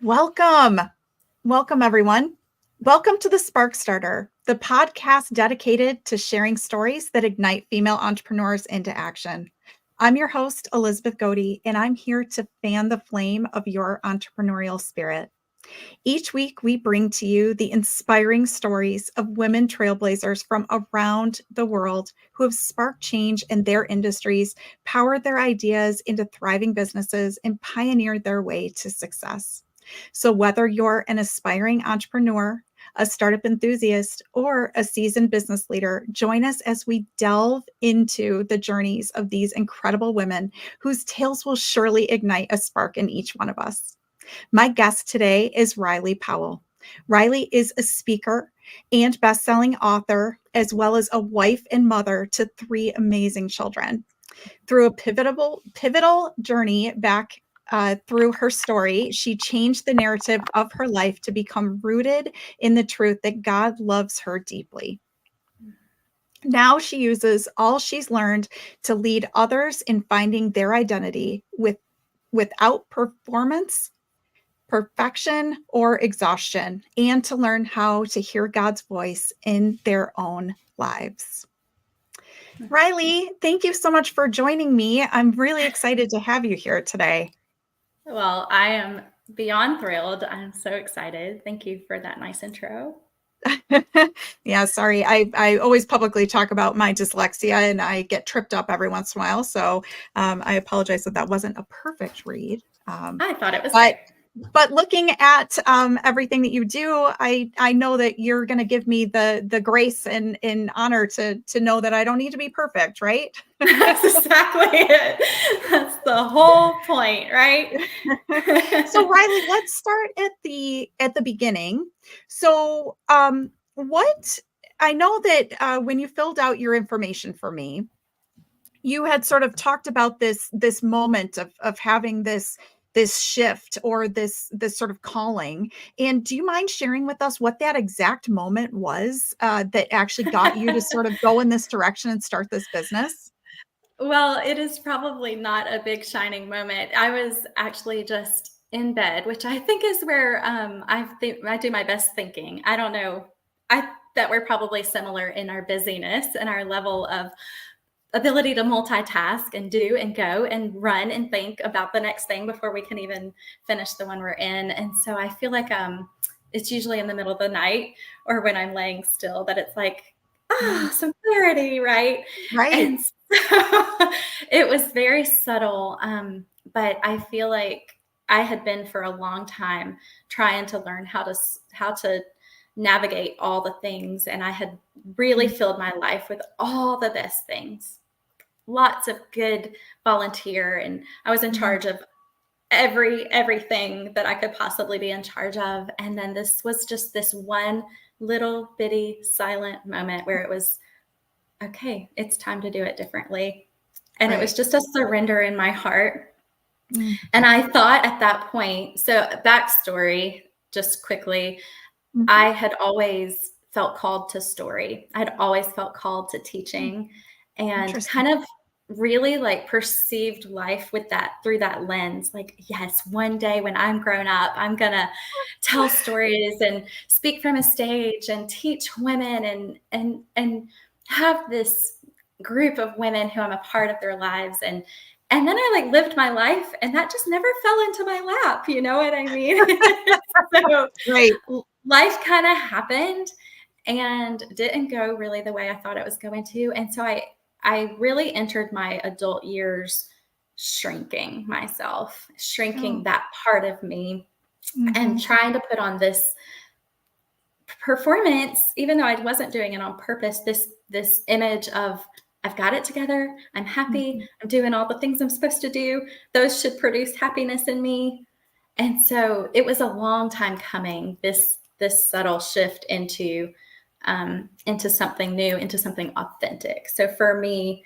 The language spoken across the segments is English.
Welcome. Welcome, everyone. Welcome to the SPARK StartHer, the podcast dedicated to sharing stories that ignite female entrepreneurs into action. I'm your host, Elizabeth Goede, and I'm here to fan the flame of your entrepreneurial spirit. Each week, we bring to you the inspiring stories of women trailblazers from around the world who have sparked change in their industries, powered their ideas into thriving businesses, and pioneered their way to success. So, whether you're an aspiring entrepreneur, a startup enthusiast, or a seasoned business leader, join us as we delve into the journeys of these incredible women whose tales will surely ignite a spark in each one of us. My guest today is Riley Powell. Riley is a speaker and best-selling author, as well as a wife and mother to three amazing children. Through a pivotal journey back through her story, she changed the narrative of her life to become rooted in the truth that God loves her deeply. Now she uses all she's learned to lead others in finding their identity without performance, perfection, or exhaustion, and to learn how to hear God's voice in their own lives. Riley, thank you so much for joining me. I'm really excited to have you here today. Well, I am beyond thrilled. I'm so excited. Thank you for that nice intro. Yeah, sorry. I always publicly talk about my dyslexia and I get tripped up every once in a while. So I apologize that wasn't a perfect read. I thought it was But great. But looking at everything that you do, I know that you're going to give me the grace and honor to know that I don't need to be perfect, right? That's exactly it. That's the whole point, right? So Riley, let's start at the beginning. So what I know that when you filled out your information for me, you had sort of talked about this moment of having this shift or this sort of calling. And do you mind sharing with us what that exact moment was that actually got you to sort of go in this direction and start this business? Well, it is probably not a big shining moment. I was actually just in bed, which I think is where I do my best thinking. I don't know. I that we're probably similar in our busyness and our level of ability to multitask and do and go and run and think about the next thing before we can even finish the one we're in. And so I feel like it's usually in the middle of the night or when I'm laying still that it's like, some clarity, right? Right. And so it was very subtle. But I feel like I had been for a long time trying to learn how to navigate all the things. And I had really filled my life with all the best things, lots of good volunteer, and I was in charge of everything that I could possibly be in charge of. And then this was just this one little bitty silent moment where it was, okay, it's time to do it differently. And it was just a surrender in my heart. And I thought at that point, so backstory, just quickly, I had always felt called to story. I'd always felt called to teaching and kind of really like perceived life with that through that lens. Like, yes, one day when I'm grown up, I'm gonna tell stories and speak from a stage and teach women and have this group of women who I'm a part of their lives. And then I like lived my life and that just never fell into my lap. You know what I mean? So Right. life kind of happened and didn't go really the way I thought it was going to. And so I really entered my adult years shrinking myself, shrinking that part of me and trying to put on this performance, even though I wasn't doing it on purpose, this image of I've got it together, I'm happy, I'm doing all the things I'm supposed to do. Those should produce happiness in me. And so it was a long time coming, this subtle shift into something new, into something authentic. So for me,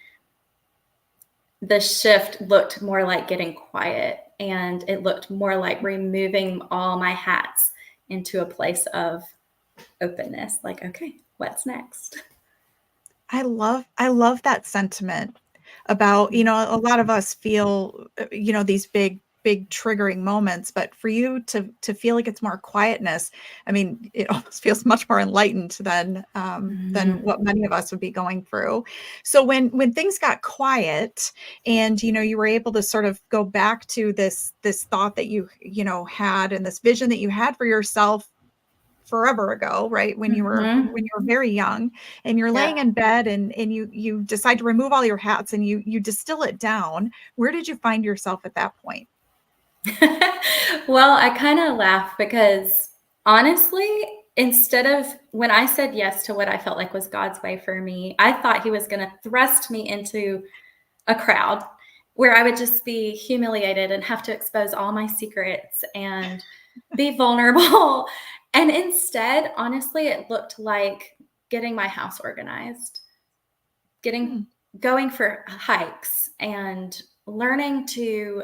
the shift looked more like getting quiet, and it looked more like removing all my hats into a place of openness. Like, okay, what's next? I love that sentiment about, a lot of us feel, these big big triggering moments, but for you to feel like it's more quietness, I mean, it almost feels much more enlightened than what many of us would be going through. So when things got quiet and, you were able to sort of go back to this thought that you had, and this vision that you had for yourself forever ago, right? When you were very young, and you're laying in bed, and you decide to remove all your hats, and you distill it down. Where did you find yourself at that point? Well, I kind of laugh because honestly, instead of when I said yes to what I felt like was God's way for me, I thought he was going to thrust me into a crowd where I would just be humiliated and have to expose all my secrets and be vulnerable. And instead, honestly, it looked like getting my house organized, going for hikes, and learning to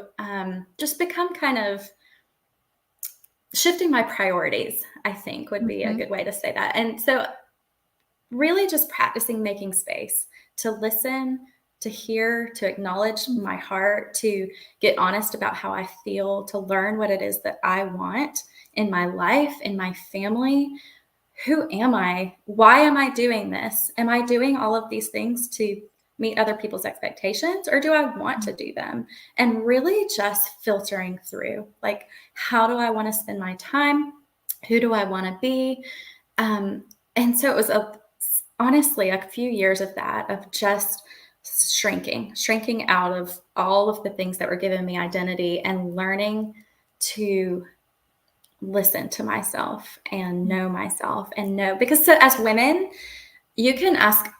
just become kind of shifting my priorities, I think would be a good way to say that. And so really just practicing making space to listen, to hear, to acknowledge my heart, to get honest about how I feel, to learn what it is that I want in my life, in my family. Who am I? Why am I doing this? Am I doing all of these things to meet other people's expectations, or do I want to do them? And really just filtering through, like, how do I want to spend my time? Who do I want to be? And so it was honestly a few years of that, of just shrinking out of all of the things that were giving me identity, and learning to listen to myself and know myself, and know, because as women, you can ask,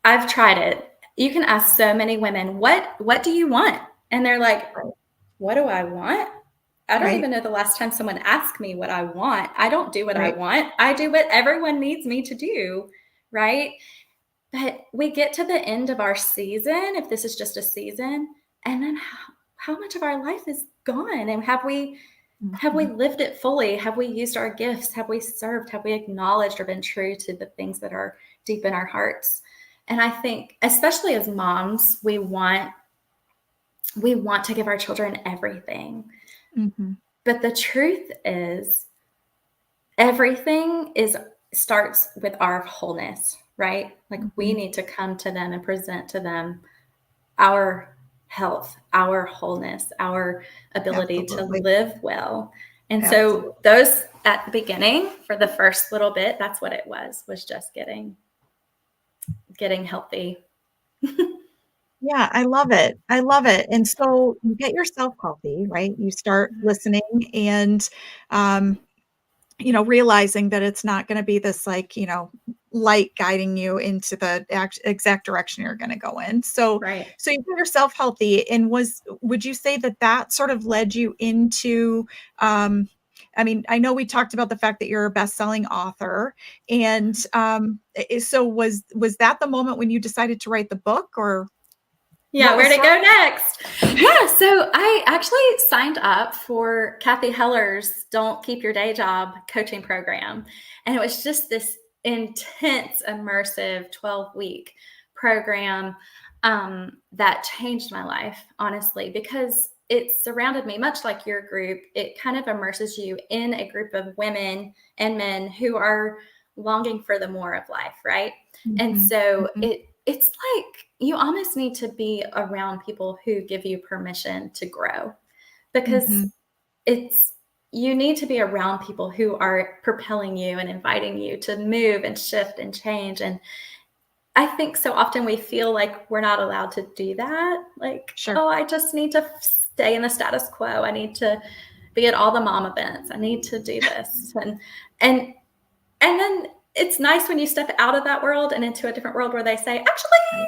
I've tried it. You can ask so many women, what do you want? And they're like, what do I want? I don't even know the last time someone asked me what I want. I don't do what I want. I do what everyone needs me to do. Right. But we get to the end of our season, if this is just a season, and then how much of our life is gone? And have we lived it fully? Have we used our gifts? Have we served? Have we acknowledged or been true to the things that are deep in our hearts? And I think, especially as moms, we want to give our children everything. But the truth is, everything starts with our wholeness, right? Like, we need to come to them and present to them our health, our wholeness, our ability to live well. And so those, at the beginning, for the first little bit, that's what it was just getting healthy. Yeah, I love it. I love it. And so you get yourself healthy, right? You start listening, and realizing that it's not going to be this, like, light guiding you into the exact direction you're going to go in. So you get yourself healthy. And would you say that sort of led you into, I mean, I know we talked about the fact that you're a best-selling author, and so was that the moment when you decided to write the book, or? Yeah, where'd it go next? Yeah, so I actually signed up for Kathy Heller's Don't Keep Your Day Job coaching program. And it was just this intense, immersive 12-week program that changed my life, honestly, because it surrounded me, much like your group. It kind of immerses you in a group of women and men who are longing for the more of life, right? And so it's like you almost need to be around people who give you permission to grow, because you need to be around people who are propelling you and inviting you to move and shift and change. And I think so often we feel like we're not allowed to do that. Like, oh, I just need to stay in the status quo. I need to be at all the mom events. I need to do this. And then it's nice when you step out of that world and into a different world where they say, actually,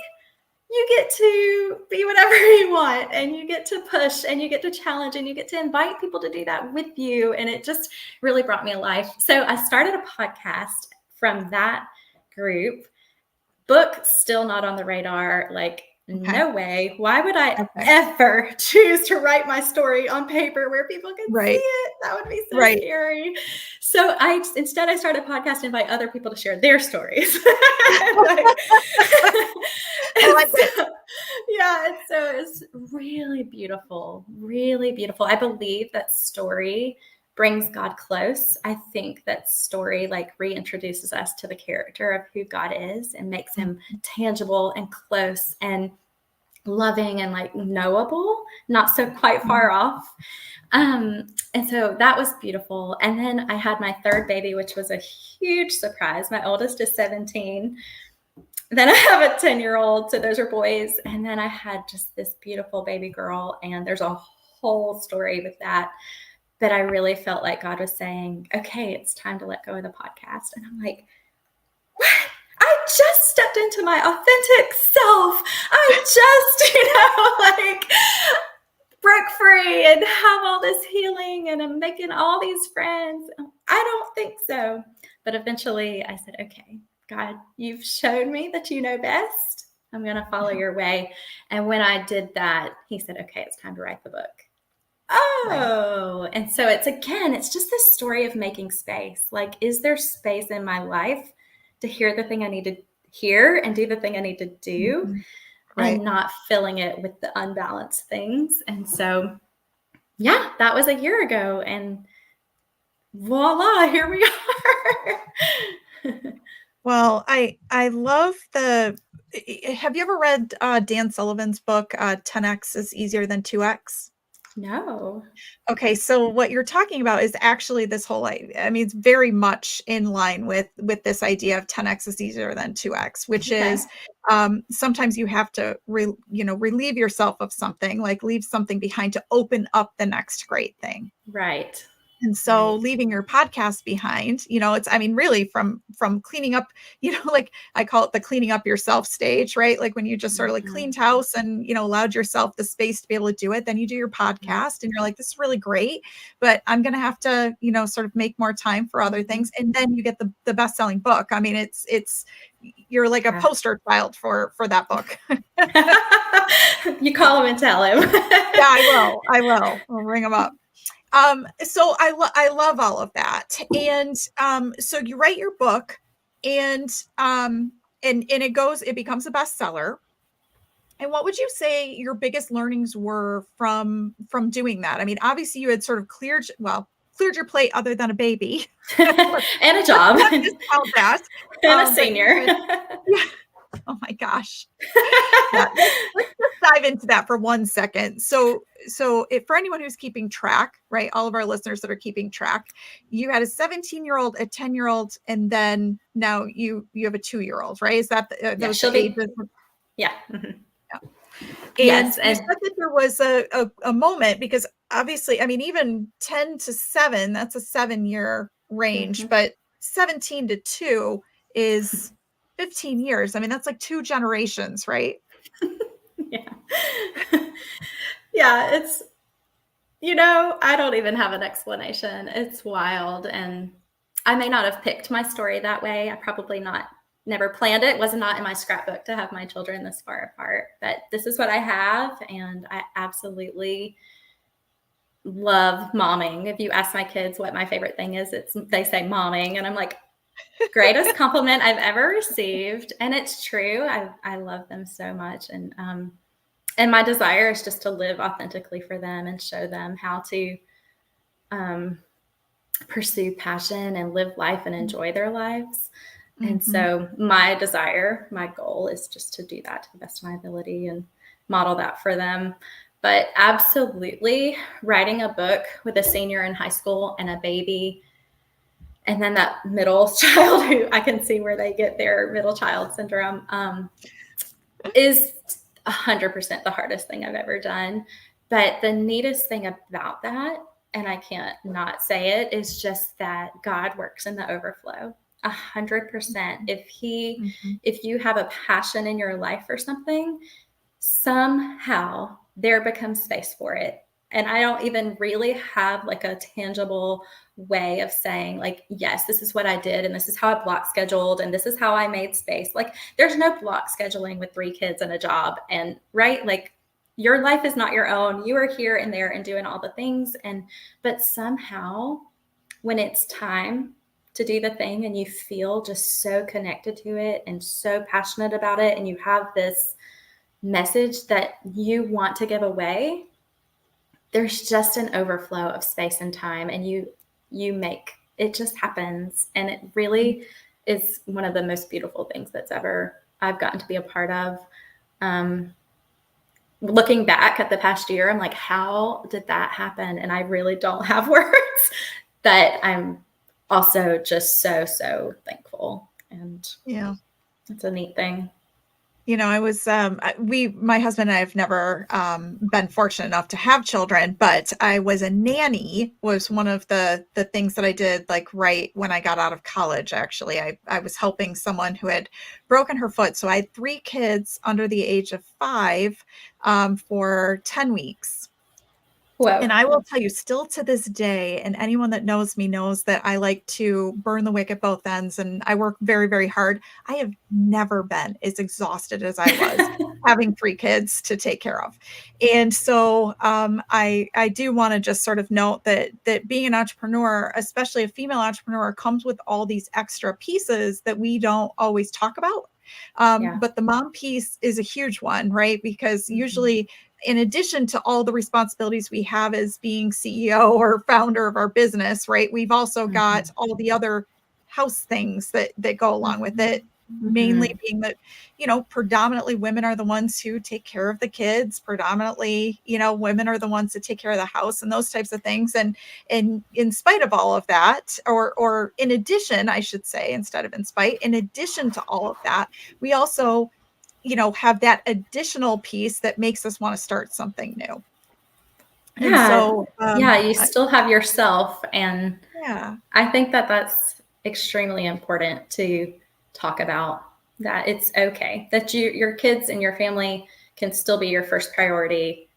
you get to be whatever you want, and you get to push, and you get to challenge, and you get to invite people to do that with you. And it just really brought me alive. So I started a podcast from that group. Book still not on the radar, like Okay. no way. Why would I Okay. ever choose to write my story on paper where people can see Right. it? That would be so Right. scary. So instead I started a podcast to invite other people to share their stories. I like it. So it's really beautiful, really beautiful. I believe that story brings God close. I think that story like reintroduces us to the character of who God is and makes him tangible and close and loving and like knowable, not so quite far off. And so that was beautiful. And then I had my third baby, which was a huge surprise. My oldest is 17. Then I have a 10-year-old. So those are boys. And then I had just this beautiful baby girl. And there's a whole story with that. But I really felt like God was saying, okay, it's time to let go of the podcast. And I'm like, what? I just stepped into my authentic self. I just, like broke free and have all this healing and I'm making all these friends. I don't think so. But eventually I said, okay, God, you've showed me that you know best. I'm going to follow your way. And when I did that, he said, okay, it's time to write the book. Oh, right. And so it's just this story of making space. Like, is there space in my life to hear the thing I need to hear and do the thing I need to do? Mm-hmm. Right. And not filling it with the unbalanced things. And so, yeah, that was a year ago. And voila, here we are. Well, I love have you ever read Dan Sullivan's book, 10X is Easier Than 2X? No. Okay, so what you're talking about is actually this whole, I mean, it's very much in line with this idea of 10X is easier than 2X, which is sometimes you have to, relieve yourself of something, like leave something behind to open up the next great thing. Right. And so leaving your podcast behind, really from cleaning up, like I call it the cleaning up yourself stage, right? Like when you just sort of like cleaned house and, allowed yourself the space to be able to do it, then you do your podcast and you're like, this is really great, but I'm going to have to, sort of make more time for other things. And then you get the best-selling book. I mean, it's, you're like a poster child for that book. You call him and tell him. Yeah, I will. I'll ring him up. So I love all of that. And so you write your book and it becomes a bestseller. And what would you say your biggest learnings were from doing that? I mean, obviously you had sort of cleared your plate other than a baby. And a job. Discount that. And a senior. Oh my gosh. Yeah, let's just dive into that for 1 second. So for anyone who's keeping track, right, all of our listeners that are keeping track, you had a 17-year-old, a 10-year-old, and then now you have a 2-year-old, right? Is that those ages? Yeah. Mm-hmm. Yeah. And you said that there was a moment, because obviously, I mean, even 10 to 7, that's a 7-year range, but 17 to 2 is 15 years. I mean, that's like 2 generations, right? Yeah. Yeah, it's, I don't even have an explanation. It's wild. And I may not have picked my story that way. I probably never planned it. It was not in my scrapbook to have my children this far apart, but this is what I have. And I absolutely love momming. If you ask my kids what my favorite thing is, they say momming. And I'm like, greatest compliment I've ever received. And it's true. I love them so much. And my desire is just to live authentically for them and show them how to pursue passion and live life and enjoy their lives. And so my goal is just to do that to the best of my ability and model that for them. But absolutely, writing a book with a senior in high school and a baby, and then that middle child who I can see where they get their middle child syndrome, is 100% the hardest thing I've ever done. But the neatest thing about that, and I can't not say it, is just that God works in the overflow 100%. If you have a passion in your life for something, somehow there becomes space for it. And I don't even really have like a tangible way of saying like, yes, this is what I did. And this is how I block scheduled. And this is how I made space. Like there's no block scheduling with 3 kids and a job. And right. Like your life is not your own. You are here and there and doing all the things. But somehow when it's time to do the thing and you feel just so connected to it and so passionate about it, and you have this message that you want to give away, there's just an overflow of space and time, and you make it just happens. And it really is one of the most beautiful things that's ever I've gotten to be a part of. Looking back at the past year, I'm like, how did that happen? And I really don't have words, but I'm also just so thankful. And Yeah, it's a neat thing. I was, my husband and I have never been fortunate enough to have children, but I was a nanny was one of the things that I did like right when I got out of college. Actually, I was helping someone who had broken her foot. So I had 3 kids under the age of 5 for 10 weeks. Whoa. And I will tell you, still to this day, and anyone that knows me knows that I like to burn the wick at both ends, and I work very, very hard. I have never been as exhausted as I was having 3 kids to take care of. And so I do want to just sort of note that being an entrepreneur, especially a female entrepreneur, comes with all these extra pieces that we don't always talk about. But the mom piece is a huge one, right? Because usually, in addition to all the responsibilities we have as being CEO or founder of our business, right, we've also got all the other house things that go along with it, mainly being that, predominantly women are the ones who take care of the kids, predominantly, women are the ones that take care of the house and those types of things. And in spite of all of that, or in addition, I should say, instead of in spite, in addition to all of that, we also have that additional piece that makes us want to start something new. And so, you still have yourself. And yeah, I think that that's extremely important to talk about, that it's okay that your kids and your family can still be your first priority,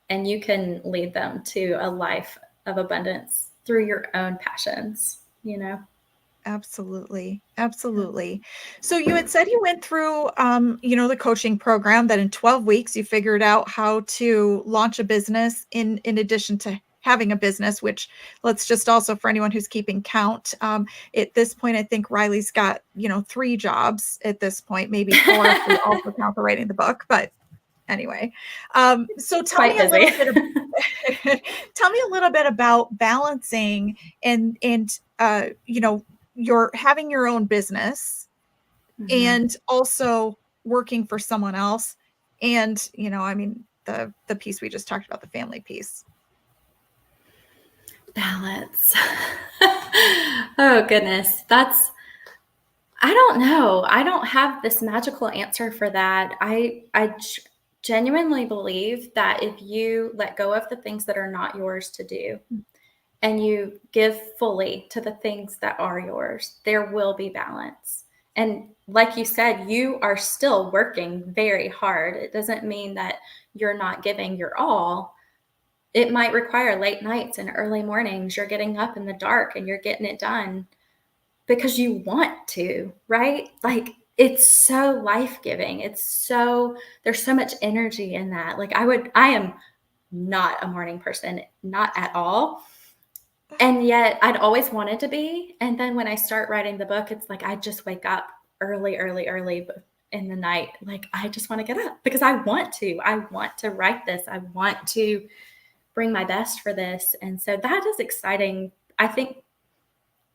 and you can lead them to a life of abundance through your own passions, absolutely. Absolutely. So you had said you went through, the coaching program, that in 12 weeks you figured out how to launch a business in addition to having a business, which, let's just also, for anyone who's keeping count, at this point, I think Riley's got, 3 jobs at this point, maybe 4 if we also count the writing the book. But anyway, so tell me a little bit tell me a little bit about balancing and you're having your own business and also working for someone else. And, the piece we just talked about, the family piece. Balance. Oh, goodness. I don't know. I don't have this magical answer for that. I genuinely believe that if you let go of the things that are not yours to do, and you give fully to the things that are yours, there will be balance. And like you said, you are still working very hard. It doesn't mean that you're not giving your all. It might require late nights and early mornings. You're getting up in the dark and you're getting it done because you want to, right? Like it's so life-giving. There's so much energy in that. Like I am not a morning person, not at all. And yet I'd always wanted to be. And then when I start writing the book, it's like I just wake up early in the night. Like I just want to get up because I want to write this. I want to bring my best for this. And so that is exciting. I think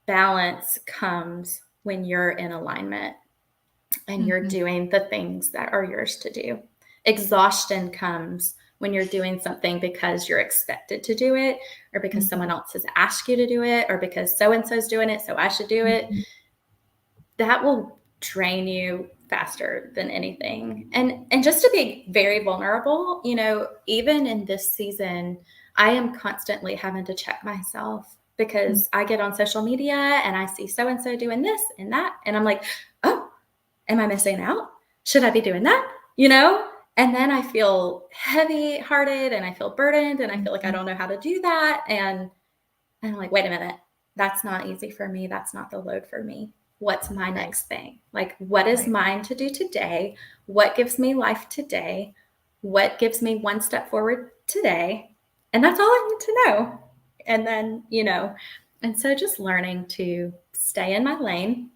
balance comes when you're in alignment and you're doing the things that are yours to do. Exhaustion comes when you're doing something because you're expected to do it, or because someone else has asked you to do it, or because so-and-so's doing it, so I should do it. That will drain you faster than anything. And just to be very vulnerable, even in this season, I am constantly having to check myself because I get on social media and I see so-and-so doing this and that. And I'm like, oh, am I missing out? Should I be doing that? And then I feel heavy hearted and I feel burdened and I feel like I don't know how to do that. And I'm like, wait a minute, that's not easy for me. That's not the load for me. What's my next thing? Like, what is mine to do today? What gives me life today? What gives me one step forward today? And that's all I need to know. And then, and so just learning to stay in my lane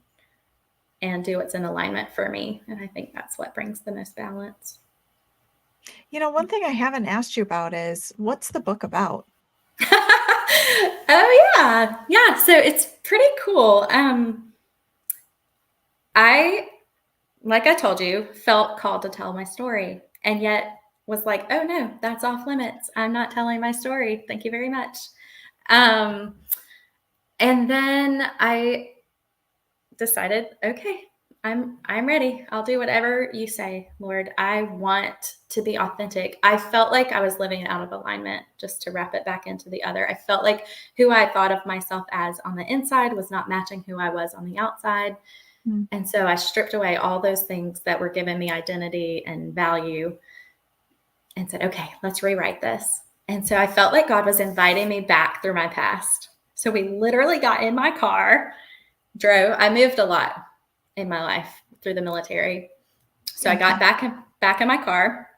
and do what's in alignment for me. And I think that's what brings the most balance. One thing I haven't asked you about is, what's the book about? Oh yeah. Yeah. So it's pretty cool. Like I told you, felt called to tell my story, and yet was like, oh no, that's off limits. I'm not telling my story. Thank you very much. And then I decided, okay, I'm ready. I'll do whatever you say, Lord. I want to be authentic. I felt like I was living out of alignment, just to wrap it back into the other. I felt like who I thought of myself as on the inside was not matching who I was on the outside. And so I stripped away all those things that were giving me identity and value and said, okay, let's rewrite this. And so I felt like God was inviting me back through my past. So we literally got in my car, drove. I moved a lot in my life through the military. So I got back in my car,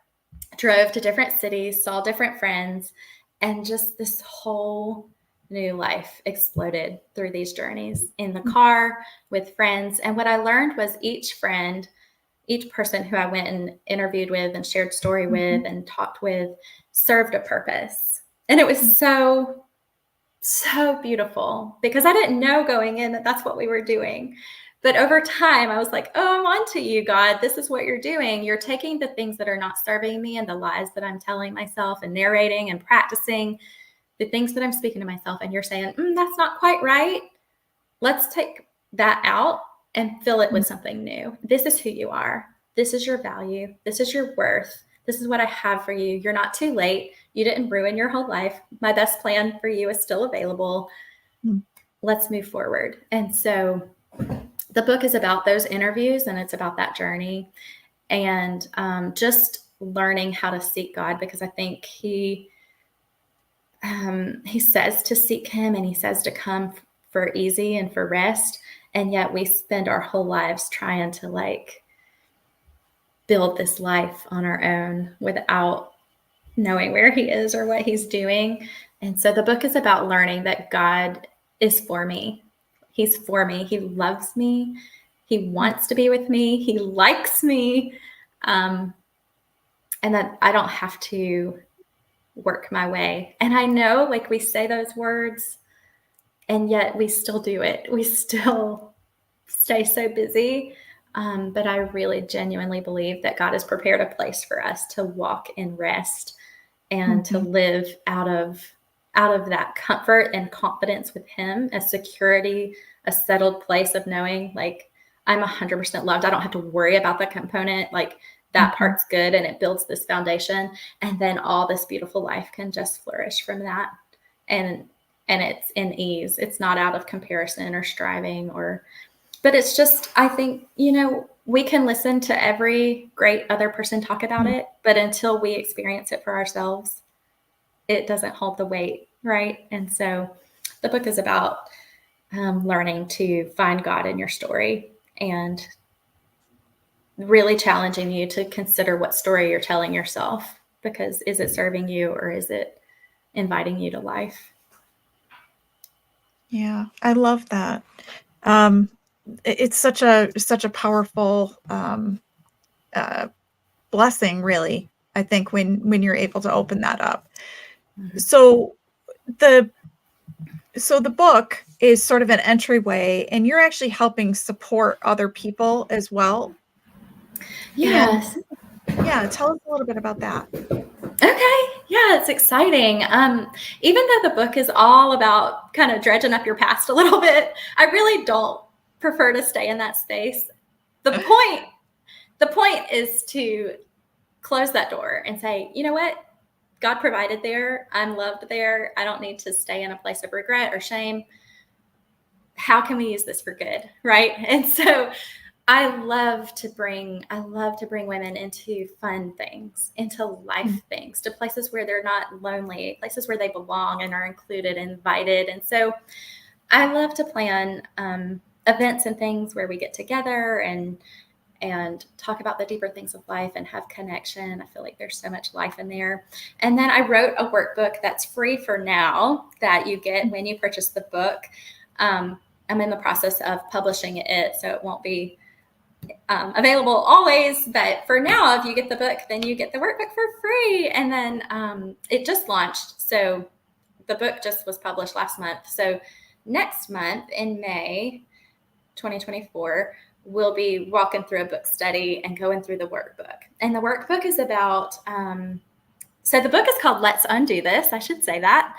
drove to different cities, saw different friends, and just this whole new life exploded through these journeys in the car with friends. And what I learned was each person who I went and interviewed with and shared story with and talked with served a purpose. And it was so, so beautiful, because I didn't know going in that that's what we were doing. But over time, I was like, oh, I'm on to you, God. This is what you're doing. You're taking the things that are not serving me and the lies that I'm telling myself and narrating and practicing, the things that I'm speaking to myself, and you're saying, that's not quite right. Let's take that out and fill it with something new. This is who you are. This is your value. This is your worth. This is what I have for you. You're not too late. You didn't ruin your whole life. My best plan for you is still available. Let's move forward. And so the book is about those interviews, and it's about that journey, and just learning how to seek God, because I think he says to seek him, and he says to come for easy and for rest. And yet we spend our whole lives trying to build this life on our own without knowing where he is or what he's doing. And so the book is about learning that God is for me. He's for me. He loves me. He wants to be with me. He likes me. And that I don't have to work my way. And I know, we say those words, and yet we still do it. We still stay so busy. But I really genuinely believe that God has prepared a place for us to walk in rest and to live out of that comfort and confidence with him, a security, a settled place of knowing I'm 100% loved. I don't have to worry about the component. That part's good, and it builds this foundation. And then all this beautiful life can just flourish from that. And it's in ease. It's not out of comparison or striving but it's just, I think, we can listen to every great other person talk about it, but until we experience it for ourselves, it doesn't hold the weight, right? And so the book is about learning to find God in your story, and really challenging you to consider what story you're telling yourself, because is it serving you or is it inviting you to life? Yeah, I love that. It's such a powerful blessing, really, I think, when you're able to open that up. So the book is sort of an entryway, and you're actually helping support other people as well. Yes. Yeah, tell us a little bit about that. Okay. Yeah, it's exciting. Even though the book is all about kind of dredging up your past a little bit, I really don't prefer to stay in that space. The point is to close that door and say, you know what? God provided there. I'm loved there. I don't need to stay in a place of regret or shame. How can we use this for good? Right. And so I love to bring women into fun things, into life things, to places where they're not lonely, places where they belong and are included, invited. And so I love to plan events and things where we get together and talk about the deeper things of life and have connection. I feel like there's so much life in there. And then I wrote a workbook that's free for now that you get when you purchase the book. I'm in the process of publishing it, so it won't be available always, but for now, if you get the book, then you get the workbook for free. And then it just launched, so the book just was published last month. So next month in May 2024, we'll be walking through a book study and going through the workbook. And the workbook is about so the book is called Let's Undo This. I should say that.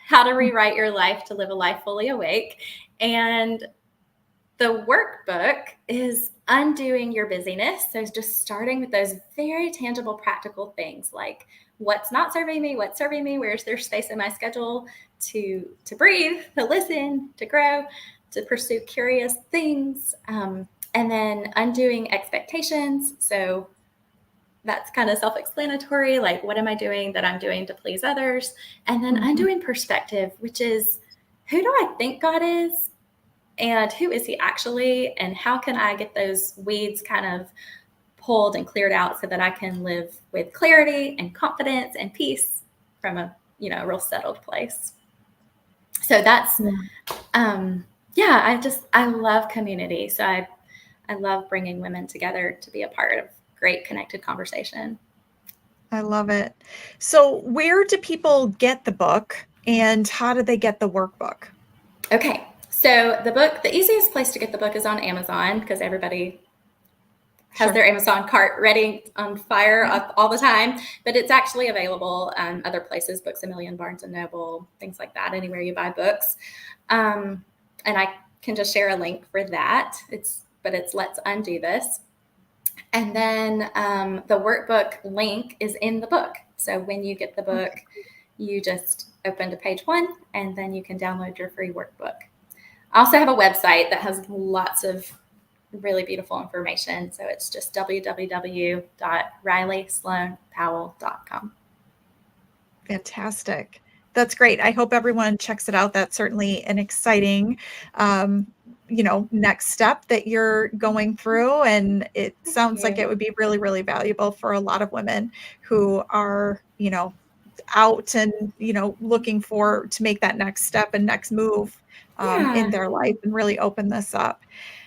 How to Rewrite Your Life to Live a Life Fully Awake. And the workbook is undoing your busyness. So it's just starting with those very tangible, practical things like what's not serving me, what's serving me, where's there space in my schedule to breathe, to listen, to grow, to pursue curious things, and then undoing expectations. So that's kind of self-explanatory, like what am I doing that I'm doing to please others? And then undoing perspective, which is who do I think God is? And who is he actually? And how can I get those weeds kind of pulled and cleared out so that I can live with clarity and confidence and peace from a real settled place? So that's, I love community. So I love bringing women together to be a part of great connected conversation. I love it. So where do people get the book and how do they get the workbook? Okay. So the easiest place to get the book is on Amazon because everybody has their Amazon cart ready on fire all the time, but it's actually available other places, Books A Million, Barnes & Noble, things like that, anywhere you buy books. And I can just share a link for that. It's Let's Undo This. And then the workbook link is in the book. So when you get the book, you just open to page 1 and then you can download your free workbook. I also have a website that has lots of really beautiful information. So it's just www.rileysloanpowell.com. Fantastic. That's great. I hope everyone checks it out. That's certainly an exciting, next step that you're going through. And it sounds like it would be really, really valuable for a lot of women who are, out and, looking to make that next step and next move in their life and really open this up.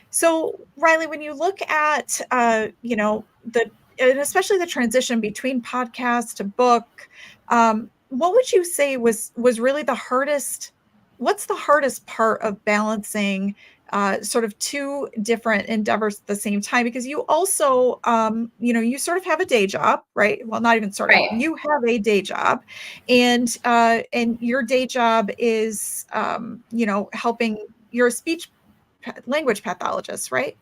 So Riley, when you look at, and especially the transition between podcast to book, what would you say was really the hardest? What's the hardest part of balancing sort of two different endeavors at the same time? Because you also, you sort of have a day job, right? Well, not even sort of. Right. You have a day job, and your day job is, helping. You're a speech language pathologist, right?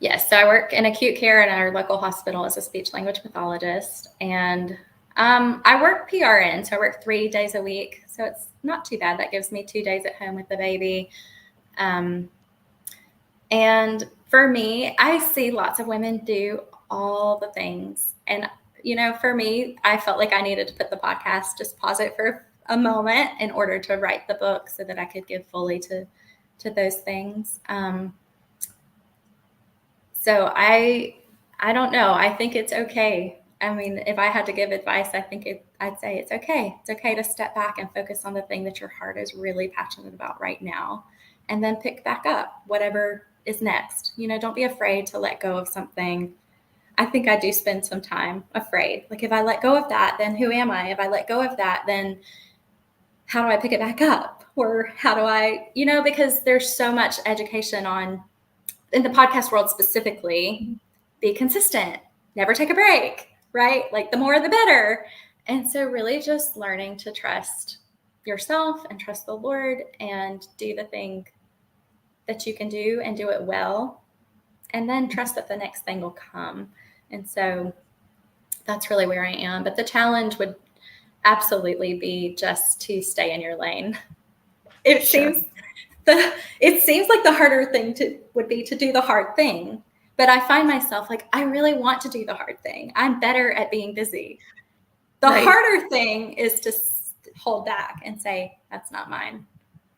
Yes. So I work in acute care in our local hospital as a speech language pathologist. And I work PRN. So I work 3 days a week. So it's not too bad. That gives me 2 days at home with the baby. And for me, I see lots of women do all the things. And, for me, I felt like I needed to put the podcast, just pause it for a moment in order to write the book so that I could give fully to those things. So I don't know. I think it's okay. I mean, if I had to give advice, I'd say it's okay. It's okay to step back and focus on the thing that your heart is really passionate about right now, and then pick back up whatever is next. Don't be afraid to let go of something. I think I do spend some time afraid. Like if I let go of that, then who am I? If I let go of that, then how do I pick it back up? Or how do I, because there's so much education in the podcast world specifically, be consistent, never take a break, right? Like the more the better. And so really just learning to trust yourself and trust the Lord and do the thing that you can do and do it well. And then trust that the next thing will come. And so that's really where I am. But the challenge would absolutely be just to stay in your lane. It seems it seems like the harder thing would be to do the hard thing. But I find myself like, I really want to do the hard thing. I'm better at being busy. The harder thing is to hold back and say, that's not mine.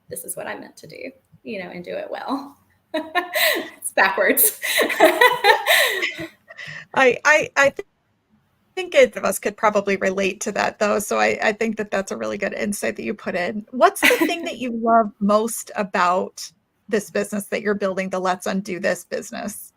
This is what I meant to do, and do it well. It's backwards. I think each of us could probably relate to that, though. So I think that that's a really good insight that you put in. What's the thing that you love most about this business that you're building, the Let's Undo This business?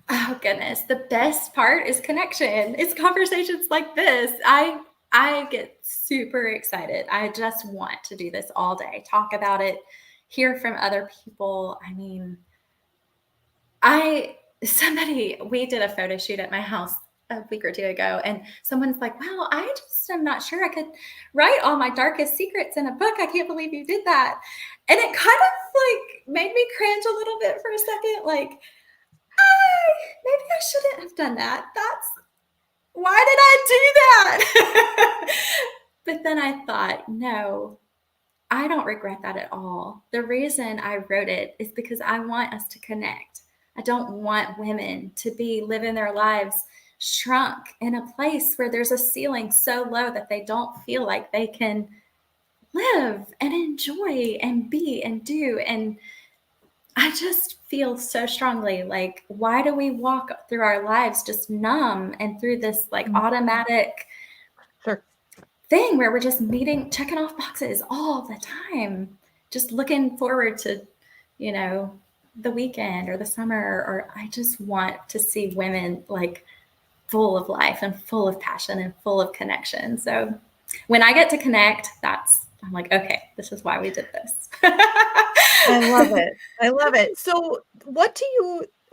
Oh, goodness. The best part is connection. It's conversations like this. I get super excited. I just want to do this all day, talk about it, hear from other people. I mean, we did a photo shoot at my house a week or two ago, and someone's like, wow, I just am not sure I could write all my darkest secrets in a book. I can't believe you did that. And it kind of like made me cringe a little bit for a second. Like, maybe I shouldn't have done that. Why did I do that? But then I thought, no, I don't regret that at all. The reason I wrote it is because I want us to connect. I don't want women to be living their lives shrunk in a place where there's a ceiling so low that they don't feel like they can live and enjoy and be and do. And I just feel so strongly like, why do we walk through our lives just numb and through this like automatic thing where we're just checking off boxes all the time, just looking forward to, the weekend or the summer, or I just want to see women like full of life and full of passion and full of connection. So when I get to connect, I'm like, okay, this is why we did this. I love it. I love it. So what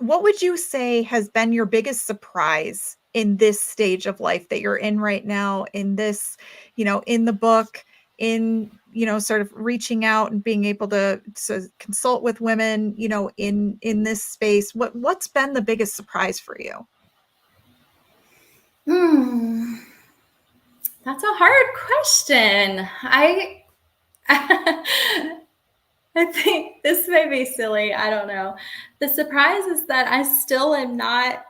would you say has been your biggest surprise in this stage of life that you're in right now, in this, in the book, in, sort of reaching out and being able to consult with women, in this space? What's been the biggest surprise for you? That's a hard question. I think this may be silly. I don't know. The surprise is that I still am not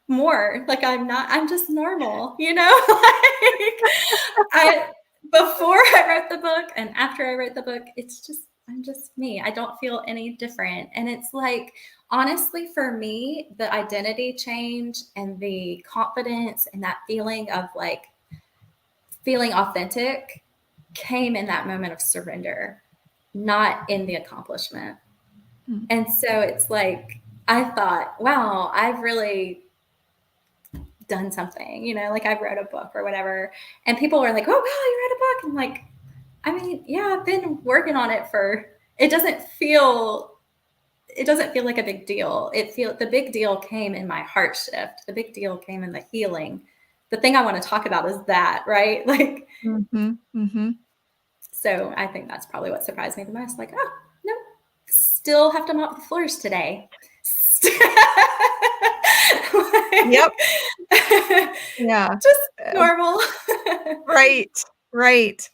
more. Like I'm just normal, before I wrote the book and after I wrote the book, I'm just me. I don't feel any different. And it's like, honestly, for me, the identity change and the confidence and that feeling of like feeling authentic came in that moment of surrender, not in the accomplishment. Mm-hmm. And so it's like, I thought, wow, I've really done something, like I wrote a book or whatever. And people were like, oh, wow, you wrote a book. I'm like, I mean, yeah, I've been working on it it doesn't feel like a big deal. The big deal came in my heart shift. The big deal came in the healing. The thing I want to talk about is that, right? Like, So I think that's probably what surprised me the most. Like, oh, no, still have to mop the floors today. Yep. Yeah. Just normal. Right.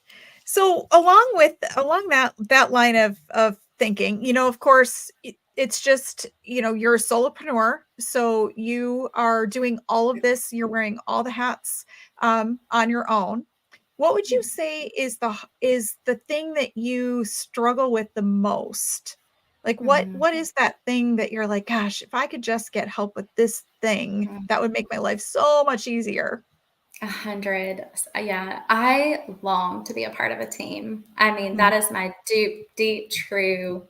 So along that line of thinking, of course, it's just, you're a solopreneur. So you are doing all of this. You're wearing all the hats on your own. What would you say is the thing that you struggle with the most? Like what is that thing that you're like, gosh, if I could just get help with this thing, that would make my life so much easier? 100. Yeah. I long to be a part of a team. I mean, that is my deep, deep, true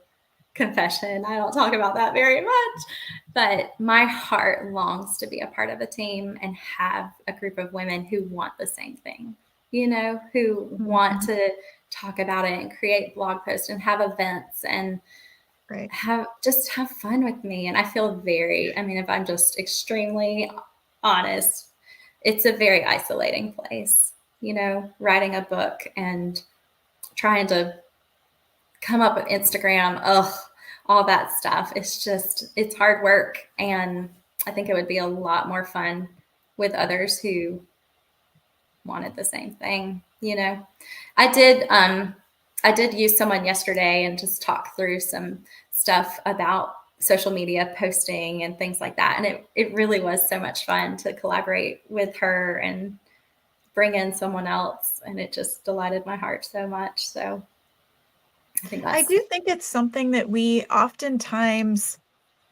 confession. I don't talk about that very much, but my heart longs to be a part of a team and have a group of women who want the same thing, who want to talk about it and create blog posts and have events and have fun with me. And I feel if I'm just extremely honest, it's a very isolating place, writing a book and trying to come up with Instagram, all that stuff. It's hard work. And I think it would be a lot more fun with others who wanted the same thing. I did I did use someone yesterday and just talk through some stuff about social media posting and things like that. And it really was so much fun to collaborate with her and bring in someone else. And it just delighted my heart so much. So I think I do think it's something that we oftentimes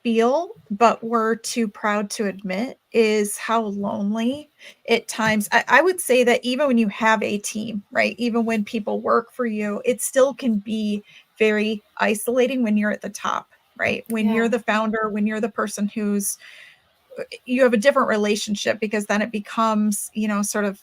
feel, but we're too proud to admit, is how lonely at times. I would say that even when you have a team, right? Even when people work for you, it still can be very isolating when you're at the top, right? When you're the founder, when you're the person you have a different relationship, because then it becomes, sort of,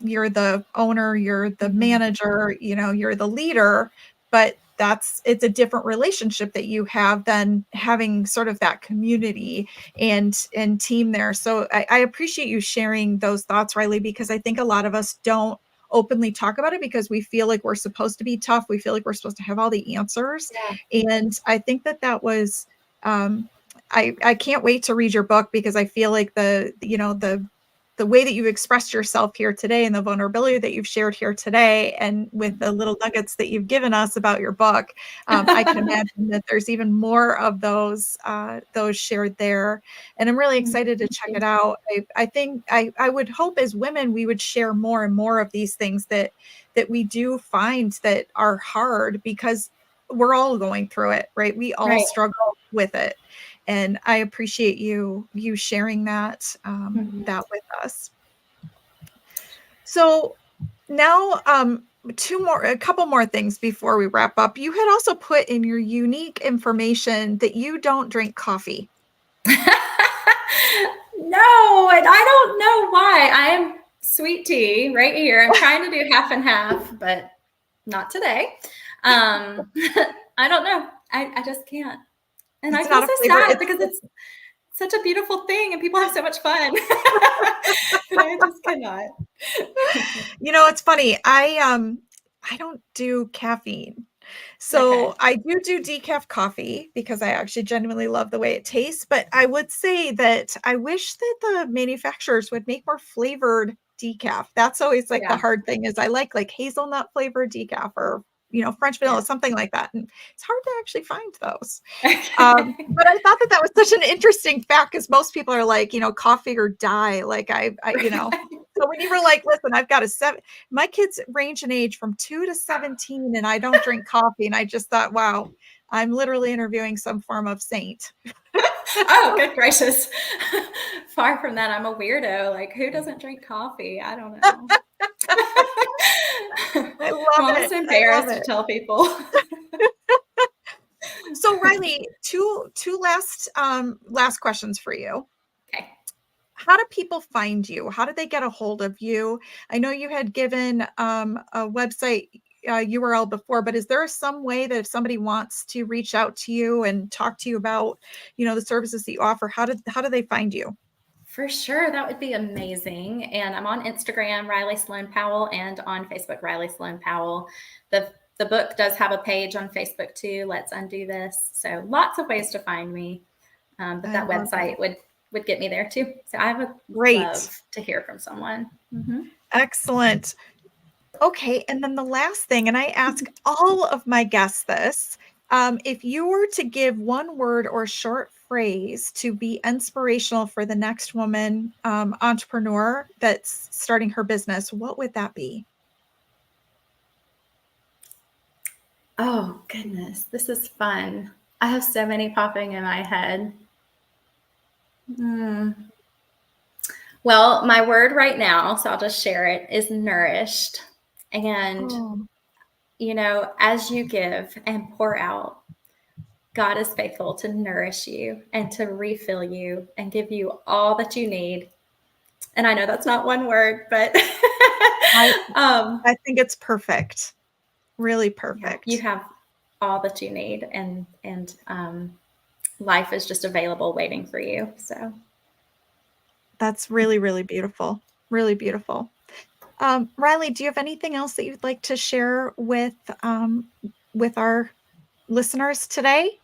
you're the owner, you're the manager, you're the leader, but it's a different relationship that you have than having sort of that community and team there. So I appreciate you sharing those thoughts, Riley, because I think a lot of us don't openly talk about it because we feel like we're supposed to be tough. We feel like we're supposed to have all the answers. And I think that was, I can't wait to read your book, because I feel like the way that you've expressed yourself here today and the vulnerability that you've shared here today, and with the little nuggets that you've given us about your book, I can imagine that there's even more of those shared there. And I'm really excited to check it out. I think I would hope as women, we would share more and more of these things that we do find that are hard, because we're all going through it, right? We all struggle with it. And I appreciate you sharing that with us. So now, a couple more things before we wrap up. You had also put in your unique information that you don't drink coffee. No, and I don't know why. I am sweet tea right here. I'm trying to do half and half, but not today. I don't know. I just can't. And I feel so sad because it's such a beautiful thing and people have so much fun. But I just cannot. It's funny. I don't do caffeine. So I do decaf coffee because I actually genuinely love the way it tastes. But I would say that I wish that the manufacturers would make more flavored decaf. That's always like the hard thing, is I like hazelnut flavored decaf, or French vanilla, something like that. And it's hard to actually find those. But I thought that was such an interesting fact, because most people are like, coffee or die. Like so when you were like, listen, I've got my kids range in age from 2 to 17, and I don't drink coffee. And I just thought, wow, I'm literally interviewing some form of saint. Oh, good gracious. Far from that. I'm a weirdo. Like, who doesn't drink coffee? I don't know. I love I'm almost embarrassed to tell people. So Riley, two last questions for you. Okay. How do people find you? How do they get a hold of you? I know you had given a website URL before, but is there some way that if somebody wants to reach out to you and talk to you about, the services that you offer, how do they find you? For sure. That would be amazing. And I'm on Instagram, Riley Sloan Powell, and on Facebook, Riley Sloan Powell. The book does have a page on Facebook too, Let's Undo This. So lots of ways to find me. But that website would get me there too. So I would love to hear from someone. Excellent. Okay. And then the last thing, and I ask all of my guests this, if you were to give one word or short phrase to be inspirational for the next woman entrepreneur that's starting her business, what would that be? Oh, goodness. This is fun. I have so many popping in my head. Well, my word right now, so I'll just share it, is nourished. And, as you give and pour out, God is faithful to nourish you and to refill you and give you all that you need. And I know that's not one word, but I think it's perfect. Really perfect. You have all that you need, and life is just available waiting for you. So that's really, really beautiful. Really beautiful. Riley, do you have anything else that you'd like to share with our listeners today?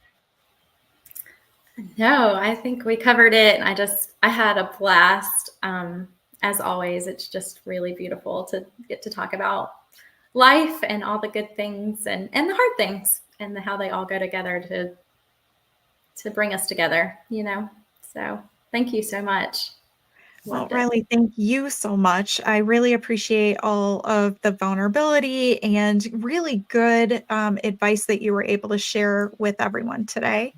No, I think we covered it. I had a blast. As always, it's just really beautiful to get to talk about life and all the good things and the hard things and how they all go together to bring us together, So thank you so much. Well, Loved it. Riley, thank you so much. I really appreciate all of the vulnerability and really good advice that you were able to share with everyone today.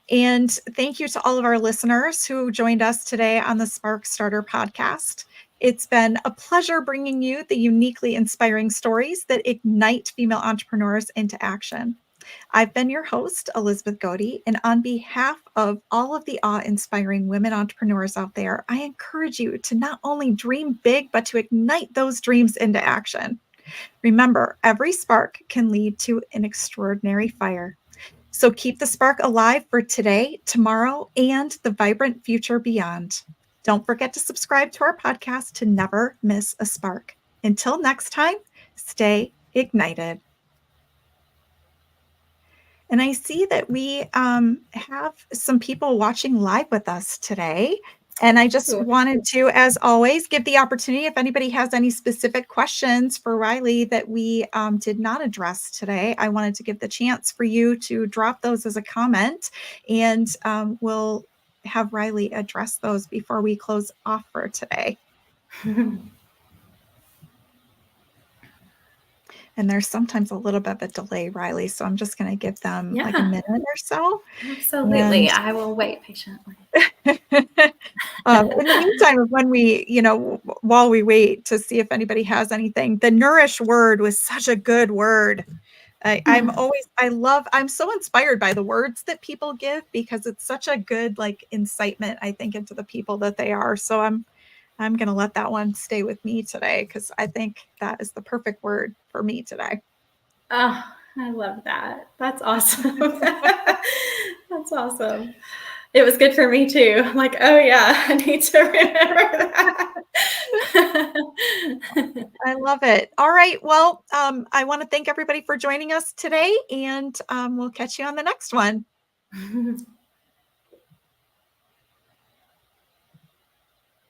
And thank you to all of our listeners who joined us today on the Spark Starter podcast. It's been a pleasure bringing you the uniquely inspiring stories that ignite female entrepreneurs into action. I've been your host, Elizabeth Goede, and on behalf of all of the awe-inspiring women entrepreneurs out there, I encourage you to not only dream big, but to ignite those dreams into action. Remember, every spark can lead to an extraordinary fire. So keep the spark alive for today, tomorrow, and the vibrant future beyond. Don't forget to subscribe to our podcast to never miss a spark. Until next time, stay ignited. And I see that we have some people watching live with us today. And I just wanted to, as always, give the opportunity if anybody has any specific questions for Riley that we did not address today. I wanted to give the chance for you to drop those as a comment, and we'll have Riley address those before we close off for today. And there's sometimes a little bit of a delay, Riley, so I'm just going to give them like a minute or so. Absolutely. I will wait patiently. In the meantime, when while we wait to see if anybody has anything, the nourish word was such a good word. I'm so inspired by the words that people give because it's such a good incitement, I think, into the people that they are. So I'm going to let that one stay with me today because I think that is the perfect word for me today. Oh, I love that. That's awesome. That's awesome. It was good for me too. I'm like, oh yeah, I need to remember that. I love it. All right. Well, I want to thank everybody for joining us today, and we'll catch you on the next one.